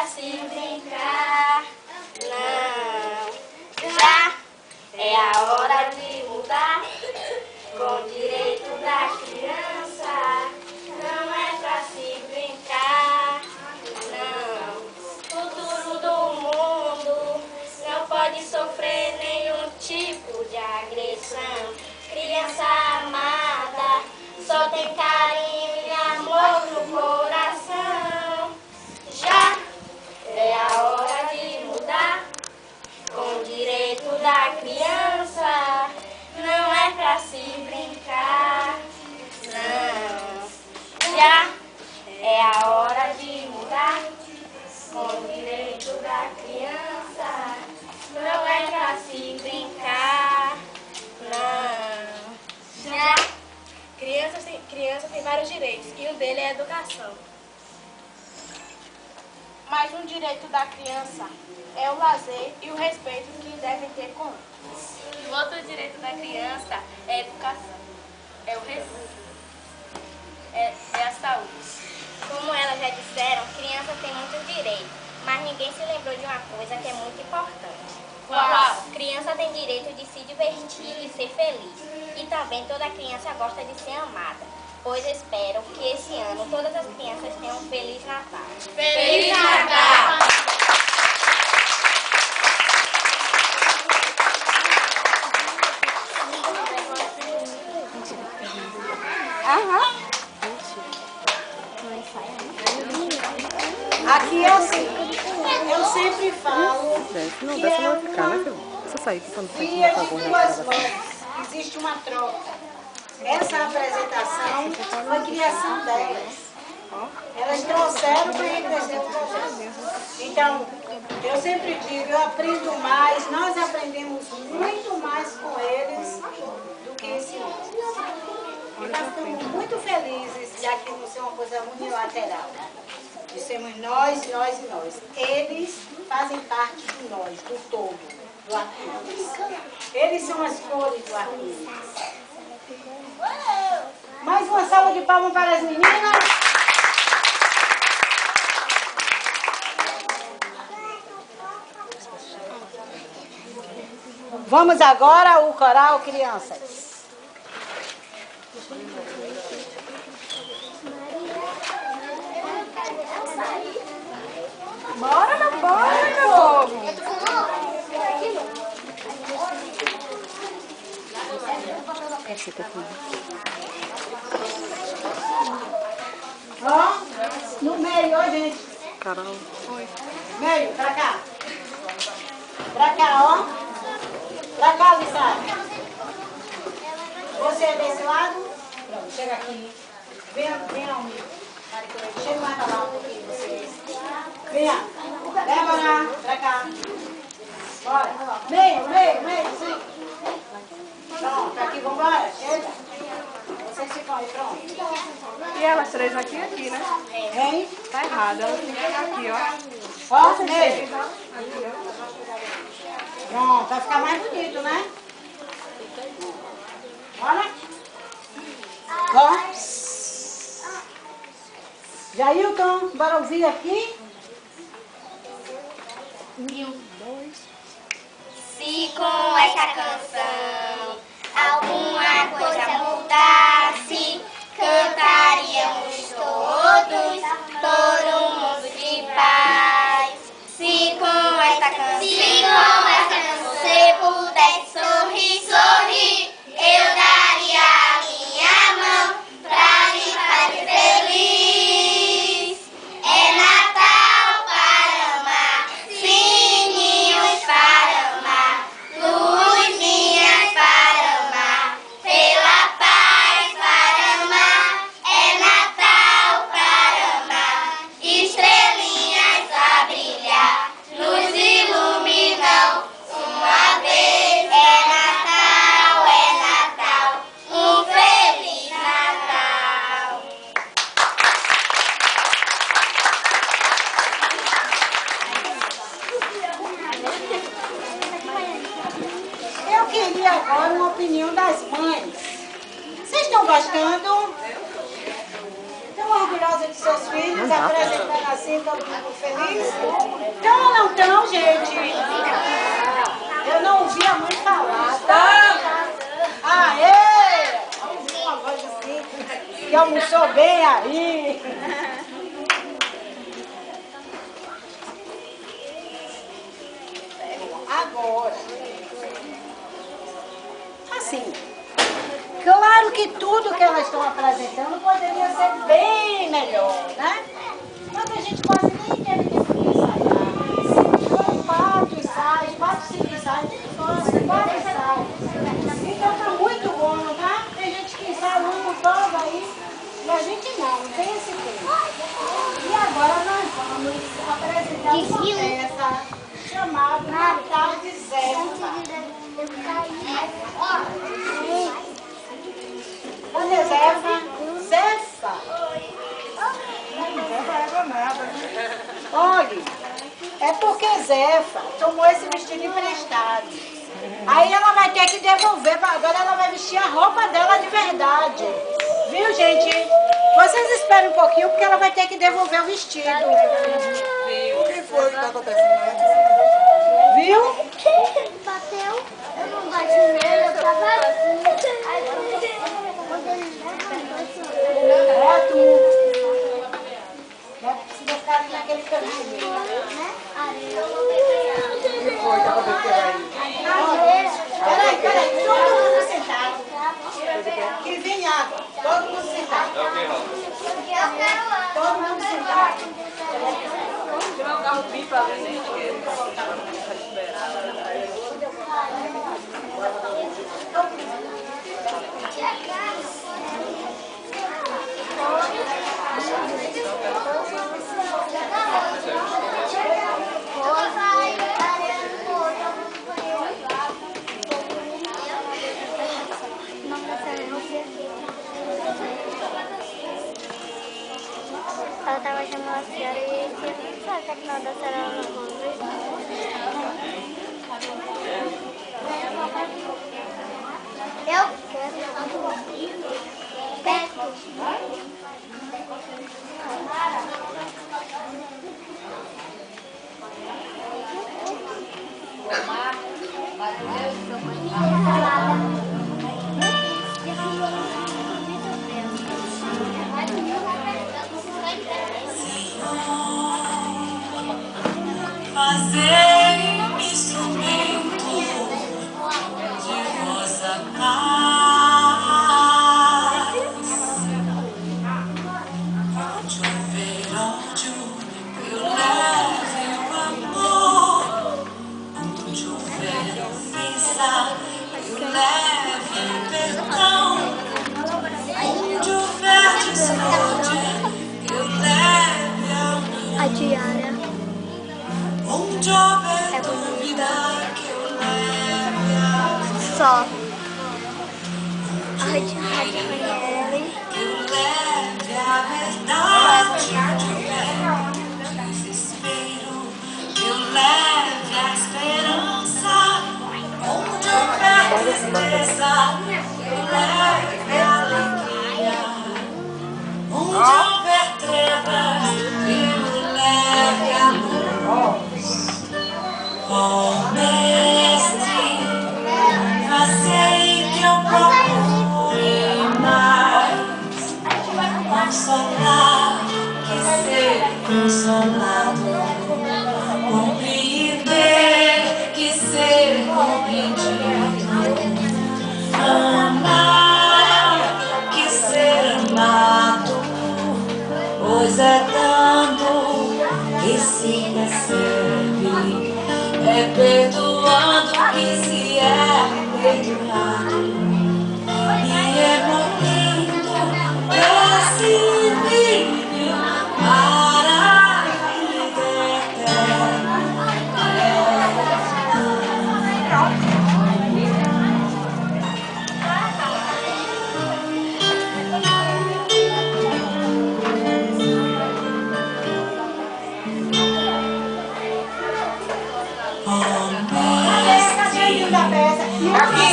pra se brincar, não. Já é a hora de mudar, com direito da criança. Não é pra se brincar, não. O futuro do mundo não pode sofrer nenhum tipo de agressão. Criança amada só tem carinho e amor no coração. Já é a hora de mudar, com o direito da criança. Não é pra se brincar, não. Já é a hora de mudar, com o direito da criança. Não é pra se brincar, não. Já. Crianças têm vários direitos e um deles é a educação. Mas um direito da criança é o lazer e o respeito que devem ter com outros. E o outro direito da criança é a educação, é a saúde. Como elas já disseram, crianças têm muitos direitos, mas ninguém se lembrou de uma coisa que é muito importante. Qual? Criança tem direito de se divertir e ser feliz. E também toda criança gosta de ser amada. Pois espero que esse ano todas as crianças tenham um Feliz Natal. Feliz Natal! Aqui é assim, eu sempre falo Não, que dessa é não vai ficar, né, uma filho? Você sair, quando sai, via não de acabou, duas né? mãos, existe uma troca. Essa apresentação foi criação delas. Elas trouxeram para enriquecer o projeto. Então, eu sempre digo, eu aprendo mais, nós aprendemos muito mais com eles do que esse ano. E nós ficamos muito felizes de aqui não ser uma coisa unilateral. Dissemos nós, nós e nós. Eles fazem parte de nós, do todo, do arco-íris. Eles são as cores do arco-íris. Mais uma salva de palmas para as meninas. Vamos agora ao coral Crianças. Bora, meu povo! Ó, no meio, ó, gente. Carol. Meio, pra cá. Pra cá, ó. Pra cá, Lissara. Você é desse lado? Pronto, chega aqui. Vem ao meio. Chega mais pra lá um pouquinho, vocês. Venha. Débora, pra cá. Bora. Meio, sim. Pronto, aqui, vambora. Chega. Vocês ficam aí, pronto. E elas três aqui, né? Vem. Tá errado, elas têm que ficar aqui, ó. Ó, meio. Pronto, vai ficar mais bonito, né? Olha. Ó. Jailton, bora ouvir aqui? Se com essa canção alguma coisa mudasse, cantaríamos todos por um mundo de paz. Se com essa canção você pudesse sorrir, eu daria a minha mão pra lhe fazer feliz. É Natal para amar, sininhos para amar, luzinhas para amar, pela paz para amar. É Natal para amar, estrelinhas a brilhar, nos iluminam apresentando assim, todo mundo feliz? Então ou não estão, gente? Eu não ouvi a mãe falar. Aê! Ouvi uma voz assim, que almoçou bem aí. Agora, assim, claro que tudo que elas estão apresentando poderia ser bem melhor, né? Mas a gente quase nem teve tempo de ensaiar. Foram 4 ensaios, 5 ensaios, 4 ensaios. Então tá muito bom, não tá? Tem gente que ensaia um todo aí, e a gente não tem esse tempo. E agora nós vamos apresentar uma peça chamada Natal de Zefa. Cadê Zefa? Zefa! Olha, é porque Zefa tomou esse vestido emprestado. Aí ela vai ter que devolver, agora ela vai vestir a roupa dela de verdade. Viu, gente? Vocês esperem um pouquinho, porque ela vai ter que devolver o vestido. O que foi que está acontecendo? Viu? Bateu, eu não bati nele, eu tava assim. Aí quando ele Reto. Precisa ficar ali naquele cantinho. né? Areia. O que foi que está acontecendo aí? Peraí, todo mundo sentado. Que vem água. Todo mundo sentado. Todo mundo sentado. Ela tava chamando a senhora e disse, sabe que não da senhora não convida? Eu quero. Perto. Fazer instrumento de rosa paz. Onde houver ódio, eu leve o amor. Onde houver ofensa, eu leve o perdão. Onde houver discórdia, eu leve a união. A diária. Onde houver dúvida, que eu leve a Só. que eu leve a verdade. Onde houver desespero, que eu leve a esperança. Onde houver tristeza, eu leve a alegria. Onde houver trevas, eu leve a luz. Oh, mestre, fazei que eu procure mais consolar que ser consolado, compreender que ser compreendido, amar que ser amado, pois é dando que se recebe, é perdoando que se é perdoado, e é morrendo esse brilho para a vida eterna. Cadê a da peça? Aqui,